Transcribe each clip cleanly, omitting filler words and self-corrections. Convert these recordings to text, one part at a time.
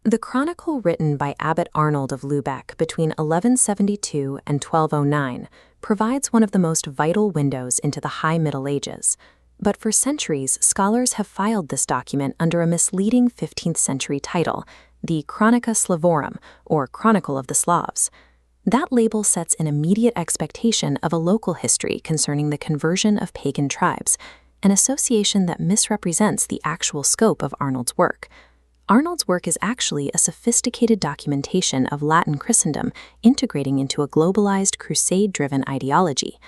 The Chronicle written by Abbot Arnold of Lübeck between 1172 and 1209 provides one of the most vital windows into the High Middle Ages. But for centuries, scholars have filed this document under a misleading 15th century title, the Chronica Slavorum, or Chronicle of the Slavs. That label sets an immediate expectation of a local history concerning the conversion of pagan tribes, an association that misrepresents the actual scope of Arnold's work. Arnold's work is actually a sophisticated documentation of Latin Christendom integrating into a globalized, crusade-driven ideology.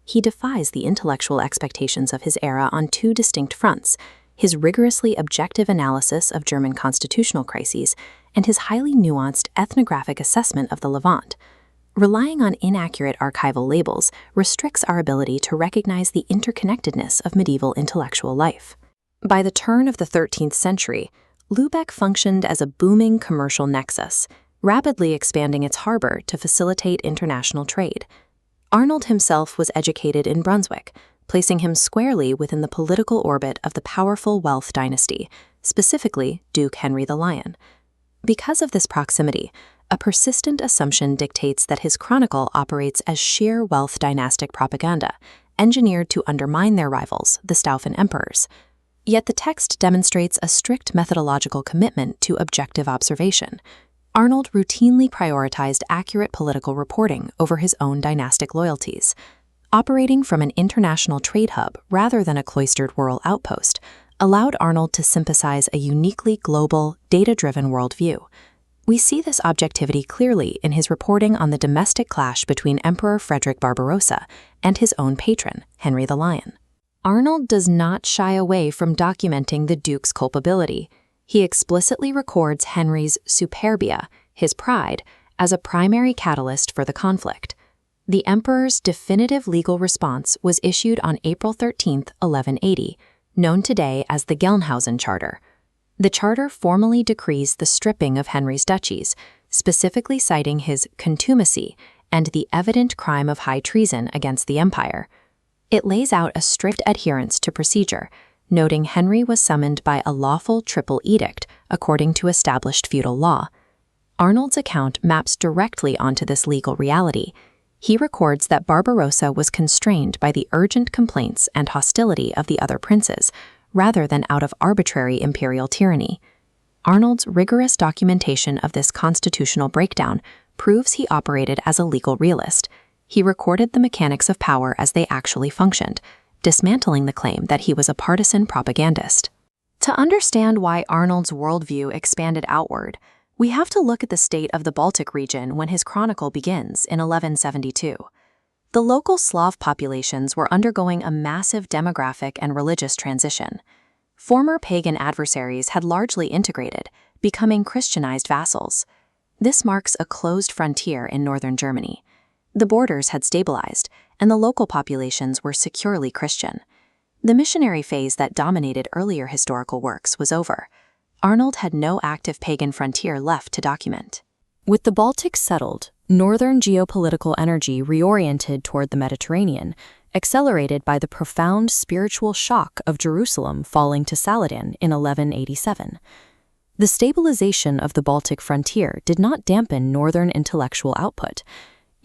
He defies the intellectual expectations of his era on two distinct fronts: his rigorously objective analysis of German constitutional crises and his highly nuanced ethnographic assessment of the Levant. Relying on inaccurate archival labels restricts our ability to recognize the interconnectedness of medieval intellectual life. By the turn of the 13th century, Lübeck functioned as a booming commercial nexus, rapidly expanding its harbor to facilitate international trade. Arnold himself was educated in Brunswick, placing him squarely within the political orbit of the powerful Welf dynasty, specifically Duke Henry the Lion. Because of this proximity, a persistent assumption dictates that his chronicle operates as sheer Welf dynastic propaganda, engineered to undermine their rivals, the Staufen emperors. Yet the text demonstrates a strict methodological commitment to objective observation. Arnold routinely prioritized accurate political reporting over his own dynastic loyalties. Operating from an international trade hub rather than a cloistered rural outpost allowed Arnold to synthesize a uniquely global, data-driven worldview. We see this objectivity clearly in his reporting on the domestic clash between Emperor Frederick Barbarossa and his own patron, Henry the Lion. Arnold does not shy away from documenting the Duke's culpability. He explicitly records Henry's superbia, his pride, as a primary catalyst for the conflict. The emperor's definitive legal response was issued on April 13, 1180, known today as the Gelnhausen Charter. The charter formally decrees the stripping of Henry's duchies, specifically citing his contumacy and the evident crime of high treason against the empire. It lays out a strict adherence to procedure, noting Henry was summoned by a lawful triple edict according to established feudal law. Arnold's account maps directly onto this legal reality. He records that Barbarossa was constrained by the urgent complaints and hostility of the other princes, rather than out of arbitrary imperial tyranny. Arnold's rigorous documentation of this constitutional breakdown proves he operated as a legal realist. He recorded the mechanics of power as they actually functioned, dismantling the claim that he was a partisan propagandist. To understand why Arnold's worldview expanded outward, we have to look at the state of the Baltic region when his chronicle begins in 1172. The local Slav populations were undergoing a massive demographic and religious transition. Former pagan adversaries had largely integrated, becoming Christianized vassals. This marks a closed frontier in northern Germany. The borders had stabilized, and the local populations were securely Christian. The missionary phase that dominated earlier historical works was over. Arnold had no active pagan frontier left to document. With the Baltic settled, northern geopolitical energy reoriented toward the Mediterranean, accelerated by the profound spiritual shock of Jerusalem falling to Saladin in 1187. The stabilization of the Baltic frontier did not dampen northern intellectual output.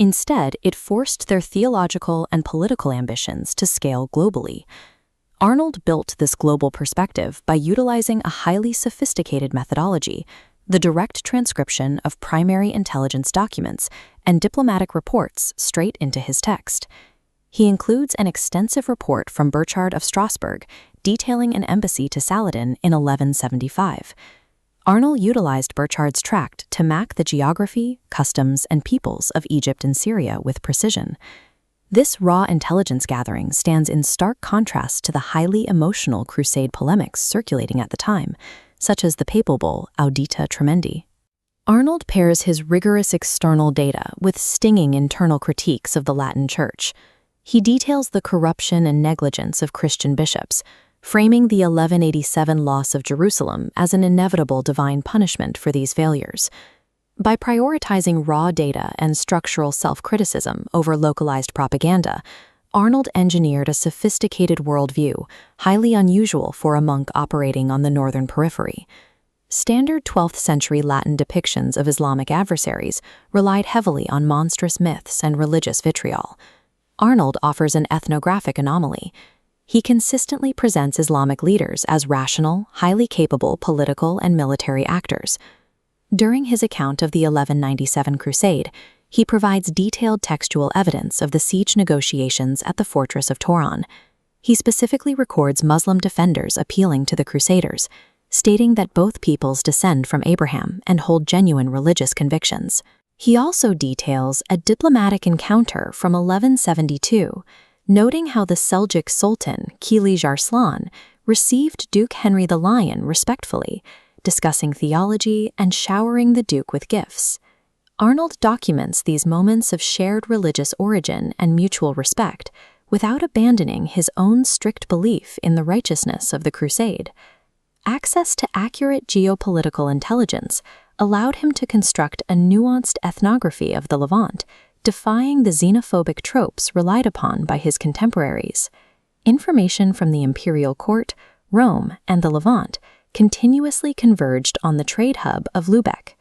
Instead, it forced their theological and political ambitions to scale globally. Arnold built this global perspective by utilizing a highly sophisticated methodology, the direct transcription of primary intelligence documents and diplomatic reports straight into his text. He includes an extensive report from Burchard of Strasbourg detailing an embassy to Saladin in 1175. Arnold utilized Burchard's tract to map the geography, customs, and peoples of Egypt and Syria with precision. This raw intelligence gathering stands in stark contrast to the highly emotional crusade polemics circulating at the time, such as the papal bull Audita Tremendi. Arnold pairs his rigorous external data with stinging internal critiques of the Latin Church. He details the corruption and negligence of Christian bishops, framing the 1187 loss of Jerusalem as an inevitable divine punishment for these failures. By prioritizing raw data and structural self-criticism over localized propaganda, Arnold engineered a sophisticated worldview, highly unusual for a monk operating on the northern periphery. Standard 12th century Latin depictions of Islamic adversaries relied heavily on monstrous myths and religious vitriol. Arnold offers an ethnographic anomaly. He consistently presents Islamic leaders as rational, highly capable political and military actors. During his account of the 1197 Crusade, he provides detailed textual evidence of the siege negotiations at the fortress of Toron. He specifically records Muslim defenders appealing to the Crusaders, stating that both peoples descend from Abraham and hold genuine religious convictions. He also details a diplomatic encounter from 1172, noting how the Seljuk Sultan, Kilij Arslan, received Duke Henry the Lion respectfully, discussing theology and showering the Duke with gifts. Arnold documents these moments of shared religious origin and mutual respect without abandoning his own strict belief in the righteousness of the Crusade. Access to accurate geopolitical intelligence allowed him to construct a nuanced ethnography of the Levant, defying the xenophobic tropes relied upon by his contemporaries. Information from the imperial court, Rome, and the Levant continuously converged on the trade hub of Lübeck.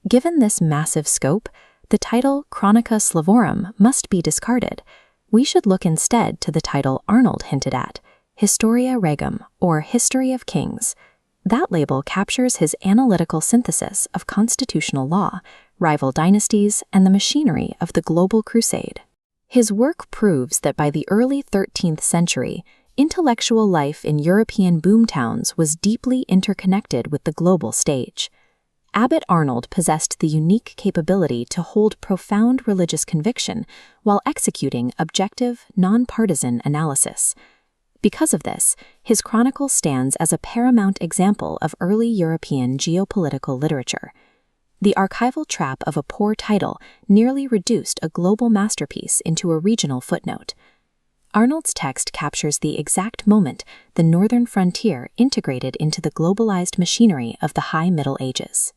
Given this massive scope, the title Chronica Slavorum must be discarded. We should look instead to the title Arnold hinted at, Historia Regum, or History of Kings. That label captures his analytical synthesis of constitutional law, rival dynasties, and the machinery of the global crusade. His work proves that by the early 13th century, intellectual life in European boomtowns was deeply interconnected with the global stage. Abbot Arnold possessed the unique capability to hold profound religious conviction while executing objective, nonpartisan analysis. Because of this, his Chronicle stands as a paramount example of early European geopolitical literature. The archival trap of a poor title nearly reduced a global masterpiece into a regional footnote. Arnold's text captures the exact moment the northern frontier integrated into the globalized machinery of the High Middle Ages.